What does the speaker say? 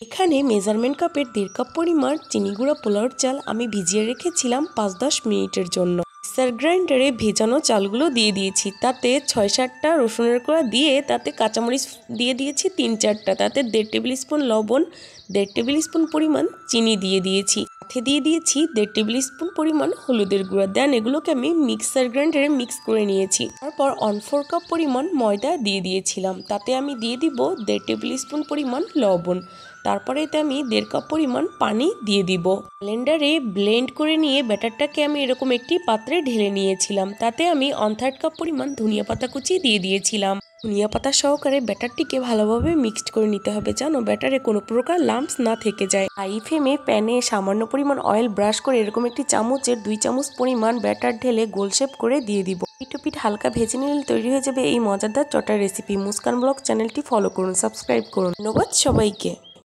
এখানে মেজারমেন্ট কাপের 1.5 কাপ পরিমাণ চিনি গুঁড়া পোলাওর চাল আমি ভিজিয়ে রেখেছিলাম 5-10 মিনিটের জন্য। মিক্সার গ্রাইন্ডারে ভেজানো চালগুলো দিয়ে দিয়েছি, তাতে 6-7টা রসুনের কোয়া দিয়ে তাতে কাঁচামরিচ দিয়ে দিয়েছি 3-4টা, তাতে 1.5 টেবিল স্পুন লবণ, 1.5 টেবিল স্পুন পরিমাণ চিনি দিয়ে দিয়েছি, সাথে দিয়ে দিয়েছি 1.5 টেবিল স্পুন পরিমাণ হলুদের গুঁড়া। দেন এগুলোকে আমি মিক্সার গ্রাইন্ডারে মিক্স করে নিয়েছি। তারপর 1/4 কাপ পরিমাণ ময়দা দিয়ে দিয়েছিলাম, তাতে আমি দিয়ে দিব 1.5 টেবিল স্পুন পরিমাণ লবণ। তারপরে এতে আমি 1.5 কাপ পরিমাণ পানি দিয়ে দিব। ব্লেন্ডারে ব্লেন্ড করে নিয়ে ব্যাটারটাকে আমি এরকম একটি পাত্রে ঢেলে নিয়েছিলাম, তাতে আমি 1/3 কাপ পরিমাণ ধনিয়া পাতা কুচি দিয়ে দিয়েছিলাম। ধনিয়া পাতা সহকারে ব্যাটারটিকে ভালোভাবে মিক্সড করে নিতে হবে, যেন ব্যাটারে কোনো প্রকার লাম্পস না থেকে যায়। হাই ফ্লেমে প্যানে সামান্য পরিমাণ অয়েল ব্রাশ করে এরকম একটি চামচের 2 চামচ পরিমাণ ব্যাটার ঢেলে গোল শেপ করে দিয়ে দিব। পিঠ হালকা ভেজে নিলে তৈরি হয়ে যাবে এই মজাদার চটার রেসিপি। মুস্কান ব্লগ চ্যানেলটি ফলো করুন, সাবস্ক্রাইব করুন। ধন্যবাদ সবাইকে।